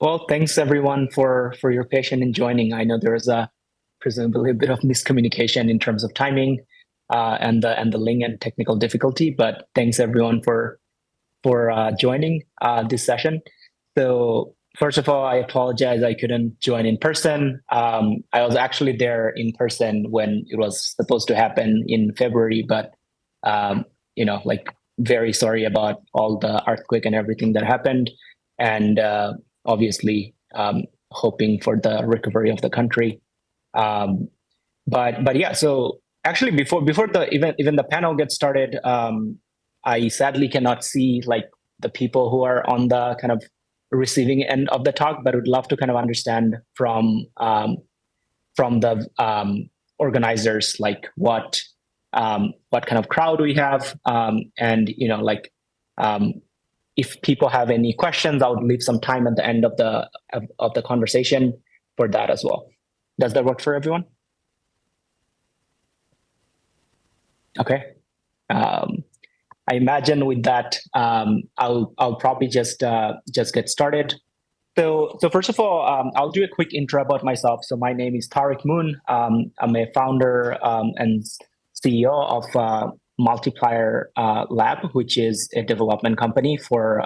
Well, thanks everyone for your patience in joining. I know there is a presumably a bit of miscommunication in terms of timing and the link and technical difficulty, but thanks everyone for joining this session. So first of all, I apologize I couldn't join in person. I was actually there in person when it was supposed to happen in February, but um, like very sorry about all the earthquake and everything that happened, and obviously hoping for the recovery of the country. Um, but yeah, so actually before the even the panel gets started, I sadly cannot see like the people who are on the kind of receiving end of the talk, but would love to kind of understand from the organizers like what kind of crowd we have, and like um, if people have any questions, I would leave some time at the end of the conversation for that as well. Does that work for everyone? Okay. Um, I imagine with that, I'll probably just get started. So first of all, I'll do a quick intro about myself. So my name is Tarik Moon. I'm a founder and CEO of Multiplier Lab, which is a development company for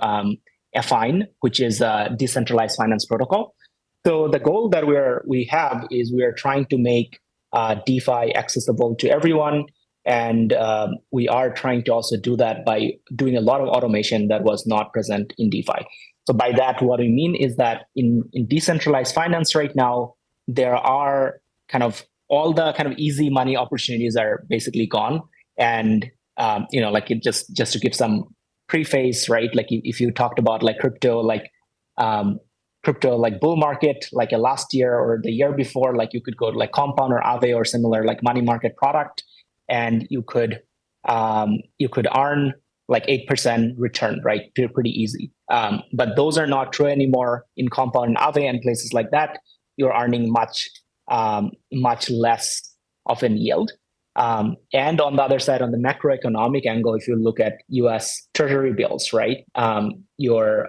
Affine, which is a decentralized finance protocol. So the goal that we have is we are trying to make DeFi accessible to everyone, and we are trying to also do that by doing a lot of automation that was not present in DeFi. So by that, what we mean is that in decentralized finance right now, there are kind of all the kind of easy money opportunities are basically gone. And like it just to give some preface, right? Like if you talked about like um, crypto like bull market, like a last year or the year before, like you could go to like Compound or Aave or similar like money market product, and you could earn like 8% return, right? Pretty easy. But those are not true anymore in Compound and Aave and places like that. You're earning much less of an yield. And on the other side, on the macroeconomic angle, if you look at U.S. Treasury bills, right, your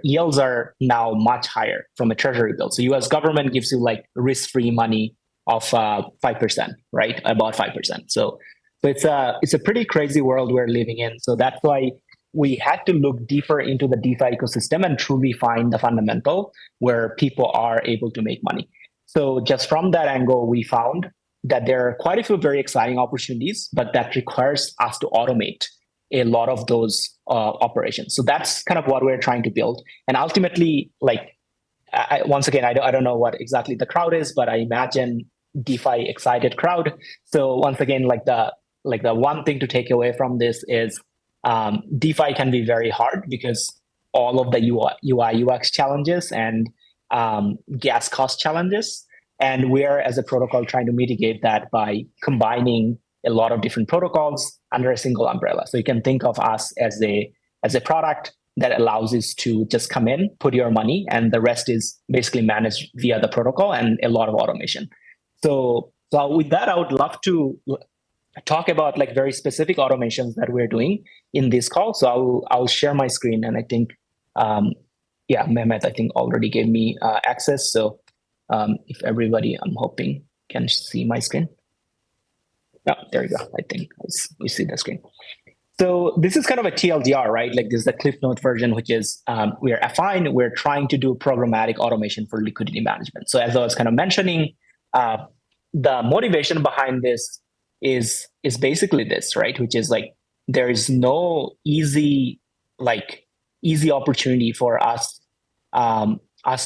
yields are now much higher from a Treasury bill. So U.S. government gives you like risk-free money of 5%, right, about 5%. So it's a pretty crazy world we're living in. So that's why we had to look deeper into the DeFi ecosystem and truly find the fundamental where people are able to make money. So just from that angle, we found that there are quite a few very exciting opportunities, but that requires us to automate a lot of those operations. So that's kind of what we're trying to build. And ultimately, like once again, I don't know what exactly the crowd is, but I imagine DeFi excited crowd. So once again, like the one thing to take away from this is DeFi can be very hard because all of the UI UX challenges and gas cost challenges, and we're as a protocol trying to mitigate that by combining a lot of different protocols under a single umbrella. So you can think of us as a product that allows us to just come in, put your money, and the rest is basically managed via the protocol and a lot of automation. So with that, I would love to talk about like very specific automations that we're doing in this call. So I'll share my screen, and I think yeah, Mehmet I think already gave me access. So if everybody, I'm hoping, can see my screen. Oh, there you go. I think we see the screen. So this is kind of a TLDR, right? Like this is the Cliff Note version, which is we are Affine. We're trying to do programmatic automation for liquidity management. So as I was kind of mentioning, the motivation behind this is basically this, right? Which is like there is no easy opportunity for us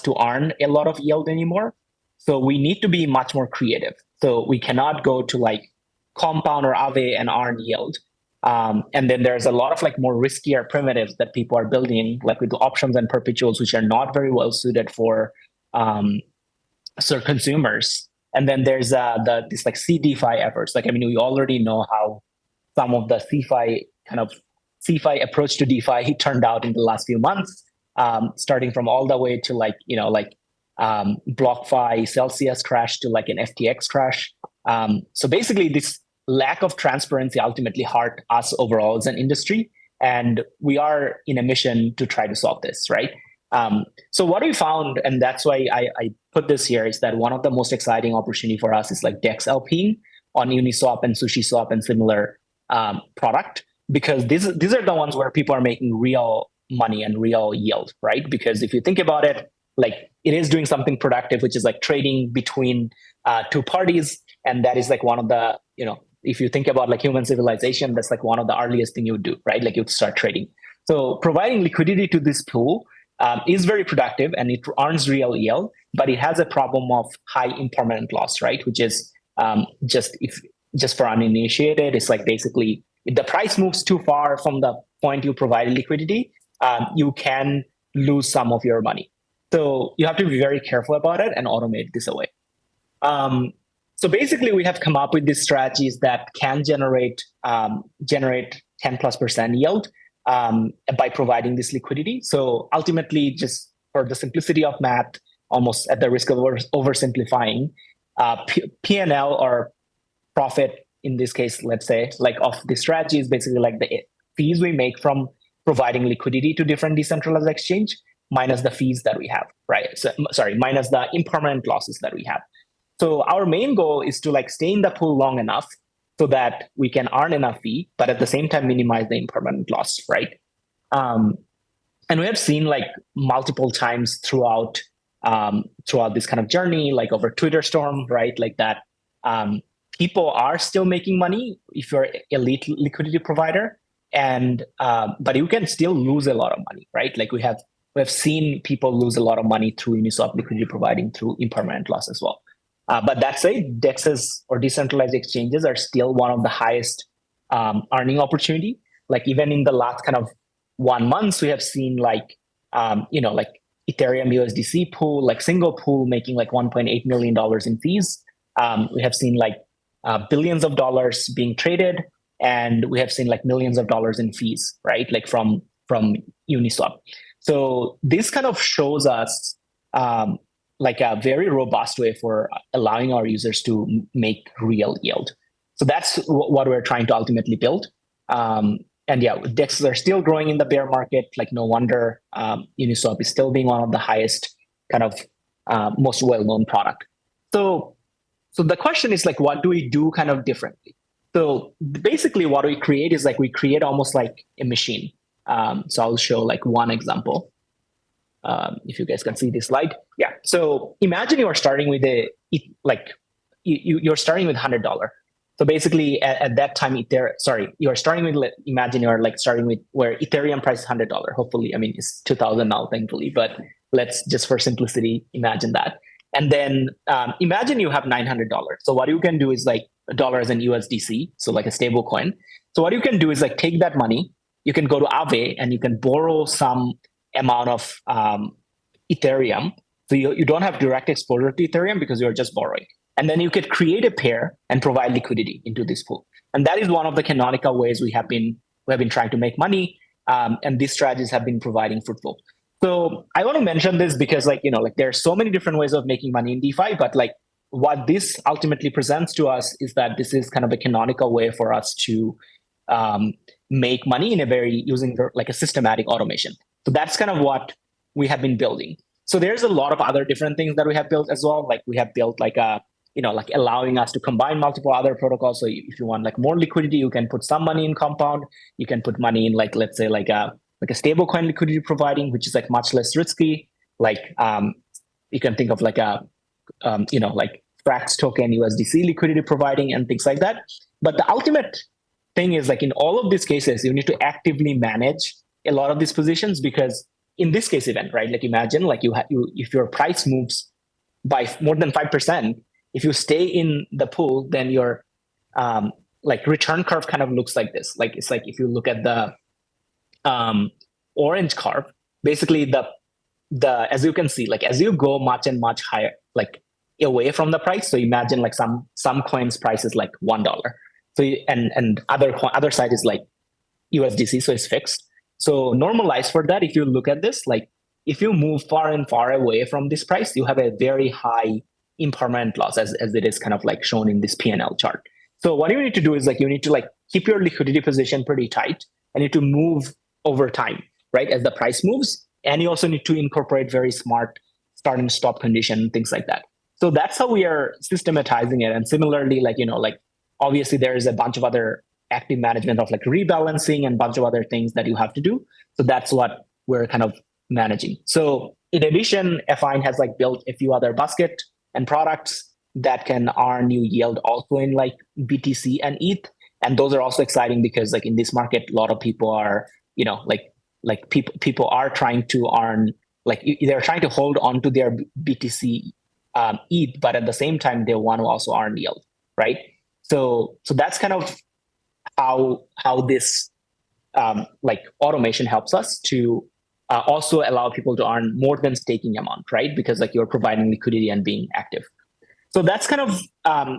to earn a lot of yield anymore. So we need to be much more creative. So we cannot go to like Compound or Aave and earn yield. And then there's a lot of like more riskier primitives that people are building, like with the options and perpetuals, which are not very well suited for consumers. And then there's this like CDFI efforts. Like I mean, we already know how some of the CFI approach to DeFi turned out in the last few months, starting from all the way to like BlockFi Celsius crash to like an FTX crash. So basically, this lack of transparency ultimately hurt us overall as an industry, and we are in a mission to try to solve this, right? So what we found, and that's why I put this here, is that one of the most exciting opportunity for us is like DEX LPing on Uniswap and SushiSwap and similar product, because these are the ones where people are making real money and real yield, right? Because if you think about it, like it is doing something productive, which is like trading between two parties, and that is like one of the, if you think about like human civilization, that's like one of the earliest thing you would do, right? Like you'd start trading. So providing liquidity to this pool is very productive and it earns real yield, but it has a problem of high impermanent loss, right? Which is just for uninitiated, it's like basically if the price moves too far from the point you provide liquidity, you can lose some of your money. So you have to be very careful about it and automate this away. So basically, we have come up with these strategies that can generate 10+% yield by providing this liquidity. So ultimately, just for the simplicity of math, almost at the risk of oversimplifying, P&L or profit in this case, let's say, like of the strategy is basically like the fees we make from providing liquidity to different decentralized exchange minus the fees that we have, right? So, sorry, minus the impermanent losses that we have. So our main goal is to like stay in the pool long enough so that we can earn enough fee, but at the same time minimize the impermanent loss, right? And we have seen like multiple times throughout this kind of journey, like over Twitter storm, right? Like that people are still making money if you're elite liquidity provider, and but you can still lose a lot of money, right? Like we have seen people lose a lot of money through Uniswap liquidity providing through impermanent loss as well. But that said, DEXs or decentralized exchanges are still one of the highest earning opportunity. Like even in the last kind of 1 month, we have seen like like Ethereum USDC pool, like single pool making like $1.8 million in fees. We have seen like billions of dollars being traded, and we have seen like millions of dollars in fees, right? Like from Uniswap. So this kind of shows us like a very robust way for allowing our users to make real yield. So that's what we're trying to ultimately build. And yeah, DEXs are still growing in the bear market. Like no wonder Uniswap is still being one of the highest kind of most well-known product. So the question is like, what do we do kind of differently? So basically what we create is like, we create almost like a machine. So I'll show like one example. If you guys can see this slide. Yeah. So imagine you're starting with you're starting with $100. So basically at that time, you're starting with, imagine you're like starting with where Ethereum price is $100. Hopefully, I mean, it's 2000 now, thankfully, but let's just for simplicity, imagine that. And then imagine you have $900. So what you can do is like dollars in USDC. So like a stable coin. So what you can do is like take that money, you can go to Aave and you can borrow some amount of Ethereum. So you don't have direct exposure to Ethereum because you're just borrowing. And then you could create a pair and provide liquidity into this pool. And that is one of the canonical ways we have been trying to make money. And these strategies have been providing fruitful. So I want to mention this because like there are so many different ways of making money in DeFi, but like what this ultimately presents to us is that this is kind of a canonical way for us to make money in using like a systematic automation. So that's kind of what we have been building. So there's a lot of other different things that we have built as well. Like we have built like like allowing us to combine multiple other protocols. So if you want like more liquidity, you can put some money in Compound. You can put money in like, let's say like a stablecoin liquidity providing, which is like much less risky. Like you can think of like like Frax token USDC liquidity providing and things like that. But the ultimate thing is like in all of these cases, you need to actively manage a lot of these positions, because in this case event, right? Like imagine like if your price moves by more than 5%, if you stay in the pool, then your like return curve kind of looks like this. Like it's like if you look at the orange curve, basically the as you can see, like as you go much and much higher, like away from the price. So imagine like some coins price is like $1. So and other side is like USDC, so it's fixed. So normalize for that. If you look at this, like if you move far and far away from this price, you have a very high impermanent loss as it is kind of like shown in this P&L chart. So what you need to do is like you need to like keep your liquidity position pretty tight and you need to move over time, right? As the price moves, and you also need to incorporate very smart start and stop condition, things like that. So that's how we are systematizing it. And similarly, like obviously there is a bunch of other active management of like rebalancing and bunch of other things that you have to do. So that's what we're kind of managing. So in addition, Affine has like built a few other basket and products that can earn you yield also in like BTC and ETH. And those are also exciting because like in this market, a lot of people are, people are trying to earn, like they're trying to hold on to their BTC ETH, but at the same time, they want to also earn yield, right? So that's kind of how this like automation helps us to also allow people to earn more than staking amount, right? Because like you're providing liquidity and being active. So that's kind of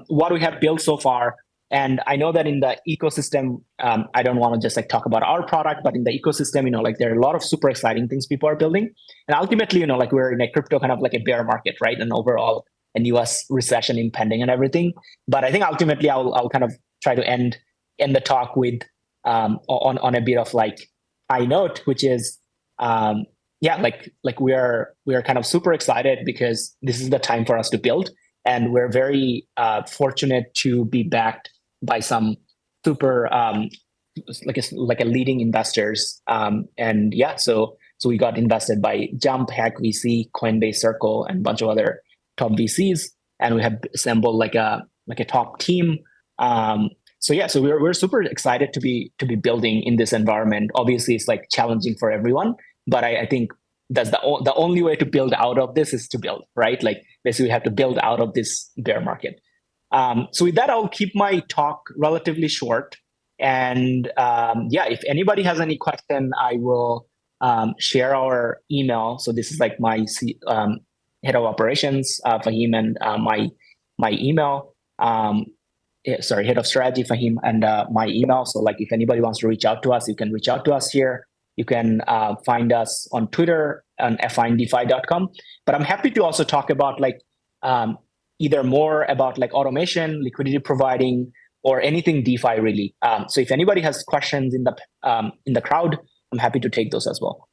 what we have built so far. And I know that in the ecosystem, I don't want to just like talk about our product, but in the ecosystem, like there are a lot of super exciting things people are building. And ultimately, like we're in a crypto kind of like a bear market, right? And overall, an US recession impending and everything. But I think ultimately, I'll kind of try to end the talk with on a bit of like high note, which is like we are kind of super excited because this is the time for us to build. And we're very fortunate to be backed by some super like a leading investors. And yeah, so we got invested by Jump, Hack VC, Coinbase Circle, and a bunch of other top VCs. And we have assembled like a top team. So yeah, so we're super excited to be building in this environment. Obviously, it's like challenging for everyone, but I think that's the only way to build out of this is to build, right? Like basically we have to build out of this bear market. So with that, I'll keep my talk relatively short. And yeah, if anybody has any question, I will share our email. So this is like my head of operations, Fahim, and my email. Head of strategy, Fahim, and my email. So like if anybody wants to reach out to us, you can reach out to us here. You can find us on Twitter on affinedefi.com. But I'm happy to also talk about like either more about like automation, liquidity providing, or anything DeFi really. So if anybody has questions in the crowd, I'm happy to take those as well.